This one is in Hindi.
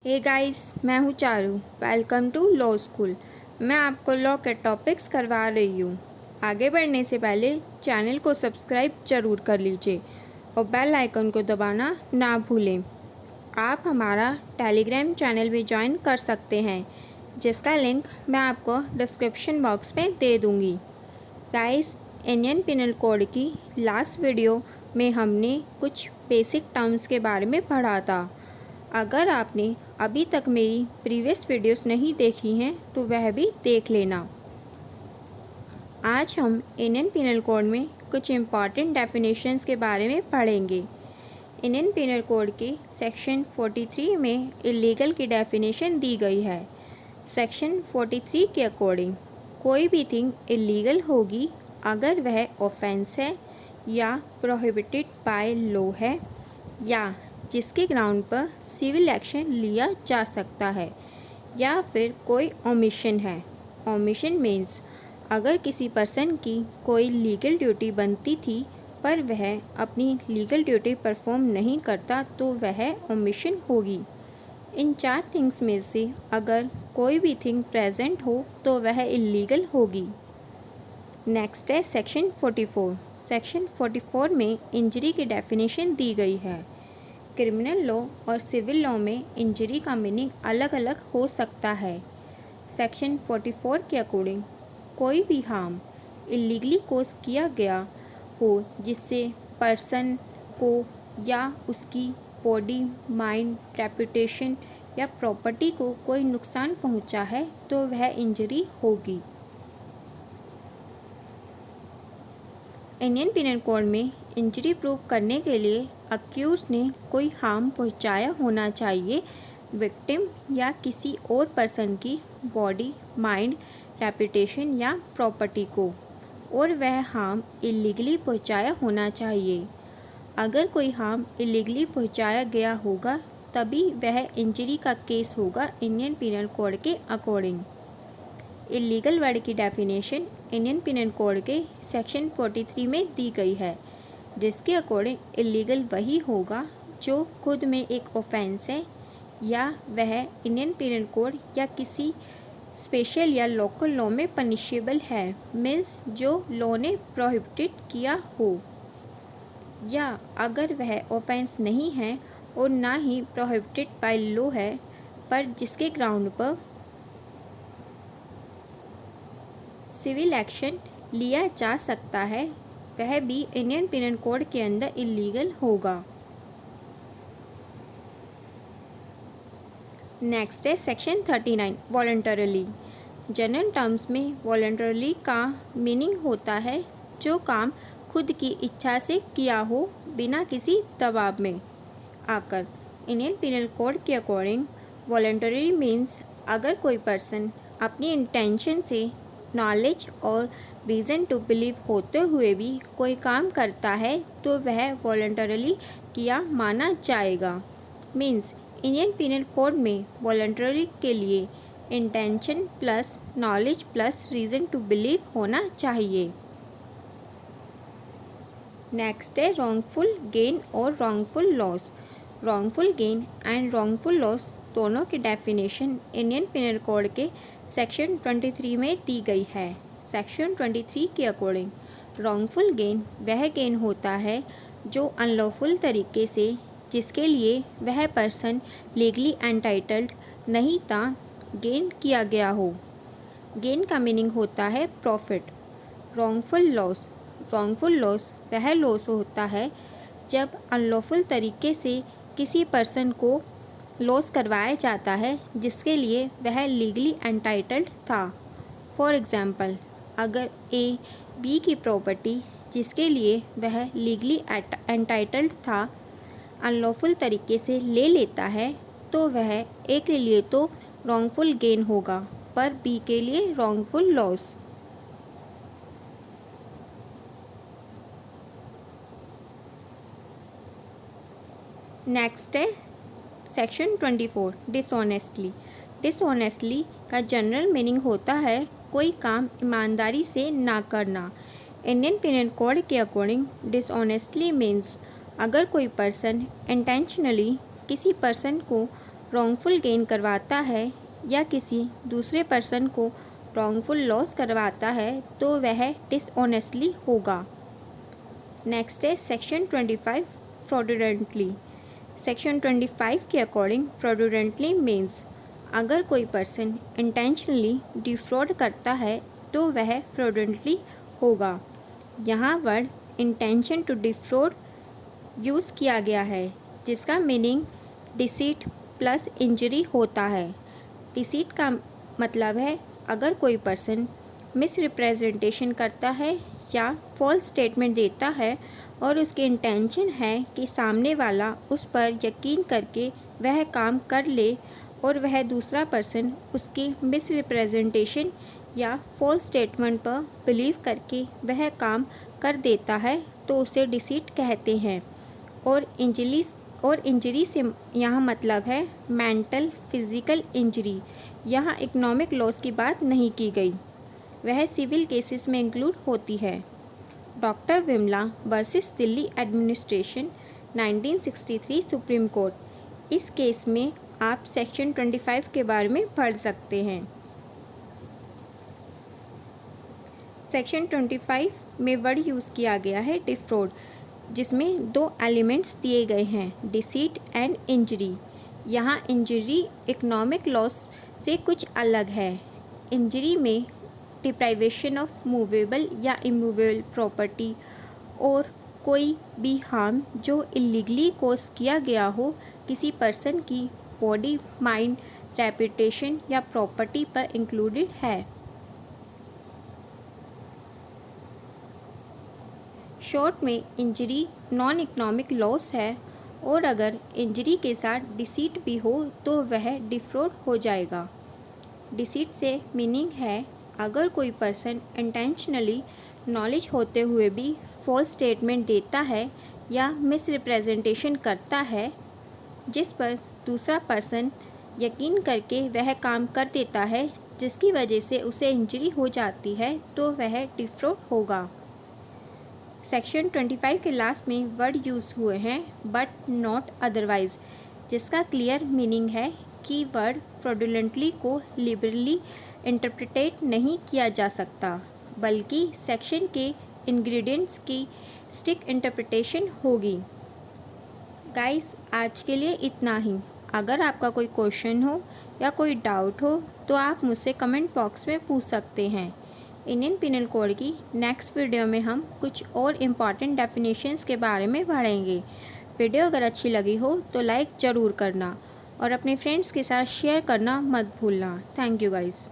हे गाइस, मैं हूँ Charu. Welcome to law school. मैं आपको लॉ के टॉपिक्स करवा रही हूँ। आगे बढ़ने से पहले चैनल को सब्सक्राइब जरूर कर लीजिए और बेल आइकन को दबाना ना भूलें। आप हमारा टेलीग्राम चैनल भी ज्वाइन कर सकते हैं, जिसका लिंक मैं आपको डिस्क्रिप्शन बॉक्स में दे दूँगी। गाइस, इंडियन पिनल कोड की लास्ट वीडियो में हमने कुछ बेसिक टर्म्स के बारे में पढ़ा था। अगर आपने अभी तक मेरी प्रीवियस वीडियोस नहीं देखी हैं तो वह भी देख लेना। आज हम इंडियन पिनल कोड में कुछ इम्पॉर्टेंट डेफिनेशंस के बारे में पढ़ेंगे। इंडियन पिनल कोड के सेक्शन 43 में इलीगल की डेफिनेशन दी गई है। सेक्शन 43 के अकॉर्डिंग कोई भी थिंग इलीगल होगी अगर वह ऑफेंस है या प्रोहिबिटेड बाय लॉ है या जिसके ग्राउंड पर सिविल एक्शन लिया जा सकता है या फिर कोई ओमिशन है। ओमिशन मीन्स अगर किसी पर्सन की कोई लीगल ड्यूटी बनती थी पर वह अपनी लीगल ड्यूटी परफॉर्म नहीं करता तो वह ओमिशन होगी। इन चार थिंग्स में से अगर कोई भी थिंग प्रेजेंट हो तो वह इलीगल होगी। नेक्स्ट है सेक्शन 44। सेक्शन 44 में इंजरी की डेफिनेशन दी गई है। क्रिमिनल लॉ और सिविल लॉ में इंजरी का मीनिंग अलग अलग हो सकता है। सेक्शन 44 के अकॉर्डिंग कोई भी हार्म इलीगली कोज किया गया हो जिससे पर्सन को या उसकी बॉडी, माइंड, रेपुटेशन या प्रॉपर्टी को कोई नुकसान पहुंचा है तो वह इंजरी होगी। इंडियन पिनल कोड में इंजरी प्रूव करने के लिए अक्यूज ने कोई हार्म पहुंचाया होना चाहिए विक्टिम या किसी और पर्सन की बॉडी, माइंड, रेपुटेशन या प्रॉपर्टी को, और वह हार्म इलीगली पहुंचाया होना चाहिए। अगर कोई हार्म इलीगली पहुंचाया गया होगा तभी वह इंजरी का केस होगा इंडियन पिनल कोड के अकॉर्डिंग। इलीगल वर्ड की डेफिनेशन इंडियन पिनल कोड के सेक्शन 43 में दी गई है, जिसके अकॉर्डिंग इलीगल वही होगा जो खुद में एक ऑफेंस है या वह इंडियन पिनल कोड या किसी स्पेशल या लोकल लॉ में पनिशेबल है, मीन्स जो लॉ ने प्रोहिबिटेड किया हो, या अगर वह ऑफेंस नहीं है और ना ही प्रोहिबिटेड बाय लॉ है पर जिसके ग्राउंड पर सिविल एक्शन लिया जा सकता है वह भी इंडियन पिनल कोड के अंदर इलीगल होगा। नेक्स्ट है सेक्शन 39 वॉलंटरली। जनरल टर्म्स में वॉलंटरली का मीनिंग होता है जो काम खुद की इच्छा से किया हो बिना किसी दबाव में आकर। इंडियन पिनल कोड के अकॉर्डिंग वॉलंटरी मीन्स अगर कोई पर्सन अपनी इंटेंशन से, नॉलेज और रीज़न टू बिलीव होते हुए भी कोई काम करता है तो वह वॉलंटरली किया माना जाएगा। मीन्स इंडियन पिनल कोड में वॉलंटरी के लिए intention plus knowledge plus reason to believe होना चाहिए। नेक्स्ट है रॉन्गफुल गेन और wrongful loss. Wrongful gain and wrongful loss दोनों की डेफिनेशन इंडियन पिनल कोड के सेक्शन 23 में दी गई है। सेक्शन 23 के अकॉर्डिंग रॉन्गफुल गेन वह गेन होता है जो अनलॉफुल तरीके से जिसके लिए वह पर्सन लीगली एंटाइटल्ड नहीं था गेन किया गया हो। गेन का मीनिंग होता है प्रॉफिट। रॉन्गफुल लॉस वह लॉस होता है जब अनलॉफुल तरीके से किसी पर्सन को लॉस करवाया जाता है जिसके लिए वह लीगली एंटाइटल्ड था। फॉर एग्ज़ाम्पल, अगर ए बी की प्रॉपर्टी जिसके लिए वह लीगली एंटाइटल्ड था अनलॉफुल तरीके से ले लेता है तो वह ए के लिए तो रॉन्गफुल गेन होगा पर बी के लिए रॉन्गफुल लॉस। नेक्स्ट है सेक्शन 24 डिसऑनेस्टली। डिसऑनेस्टली का जनरल मीनिंग होता है कोई काम ईमानदारी से ना करना। इंडियन पिनल कोड के अकॉर्डिंग डिसऑनेस्टली मीन्स अगर कोई पर्सन इंटेंशनली किसी पर्सन को रॉन्गफुल गेन करवाता है या किसी दूसरे पर्सन को रॉन्गफुल लॉस करवाता है तो वह डिसऑनेस्टली होगा। नेक्स्ट है सेक्शन 25 फ्रॉडुलेंटली। सेक्शन 25 के अकॉर्डिंग फ्रॉडुलेंटली मीन्स अगर कोई पर्सन इंटेंशनली डिफ्रॉड करता है तो वह फ्रॉडुलेंटली होगा। यहाँ word intention to defraud use किया गया है जिसका मीनिंग डिसीट प्लस इंजरी होता है। डिसीट का मतलब है अगर कोई पर्सन मिसरिप्रेजेंटेशन करता है या फॉल्स स्टेटमेंट देता है और उसकी इंटेंशन है कि सामने वाला उस पर यकीन करके वह काम कर ले और वह दूसरा पर्सन उसकी मिसरिप्रेजेंटेशन या फॉल्स स्टेटमेंट पर बिलीव करके वह काम कर देता है तो उसे डिसीट कहते हैं। और इंजरी से यहाँ मतलब है मेंटल फिज़िकल इंजरी। यहाँ इकोनॉमिक लॉस की बात नहीं की गई, वह सिविल केसेस में इंक्लूड होती है। Doctor Vimla versus Delhi administration 1963 supreme court. इस केस में आप सेक्शन 25 के बारे में पढ़ सकते हैं। सेक्शन 25 में वर्ड यूज़ किया गया है डिफ्रॉड, जिसमें दो एलिमेंट्स दिए गए हैं, डिसीट एंड इंजरी। यहाँ इंजरी इकोनॉमिक लॉस से कुछ अलग है। इंजरी में डिप्राइवेशन ऑफ मूवेबल या इमूवेबल प्रॉपर्टी और कोई भी हार्म जो इलीगली कॉज किया गया हो किसी पर्सन की बॉडी, माइंड, रेपुटेशन या प्रॉपर्टी पर इंक्लूडेड है। शॉर्ट में इंजरी नॉन इकोनॉमिक लॉस है और अगर इंजरी के साथ डिसीट भी हो तो वह डिफ्रॉड हो जाएगा। डिसीट से मीनिंग है अगर कोई पर्सन इंटेंशनली नॉलेज होते हुए भी फॉल्स स्टेटमेंट देता है या मिसरिप्रेजेंटेशन करता है जिस पर दूसरा पर्सन यकीन करके वह काम कर देता है जिसकी वजह से उसे इंजरी हो जाती है तो वह डिफ्रॉड होगा। सेक्शन 25 के लास्ट में वर्ड यूज़ हुए हैं बट नॉट अदरवाइज, जिसका क्लियर मीनिंग है कि वर्ड फ्रॉडुलेंटली को लिबरली इंटरप्रिटेट नहीं किया जा सकता बल्कि सेक्शन के इंग्रेडिएंट्स की स्ट्रिक्ट इंटरप्रिटेशन होगी। गाइस, आज के लिए इतना ही। अगर आपका कोई क्वेश्चन हो या कोई डाउट हो तो आप मुझसे कमेंट बॉक्स में पूछ सकते हैं। इंडियन पिनल कोड की नेक्स्ट वीडियो में हम कुछ और इम्पॉर्टेंट डेफिनेशंस के बारे में पढ़ेंगे। वीडियो अगर अच्छी लगी हो तो लाइक ज़रूर करना और अपने फ्रेंड्स के साथ शेयर करना मत भूलना। Thank you guys.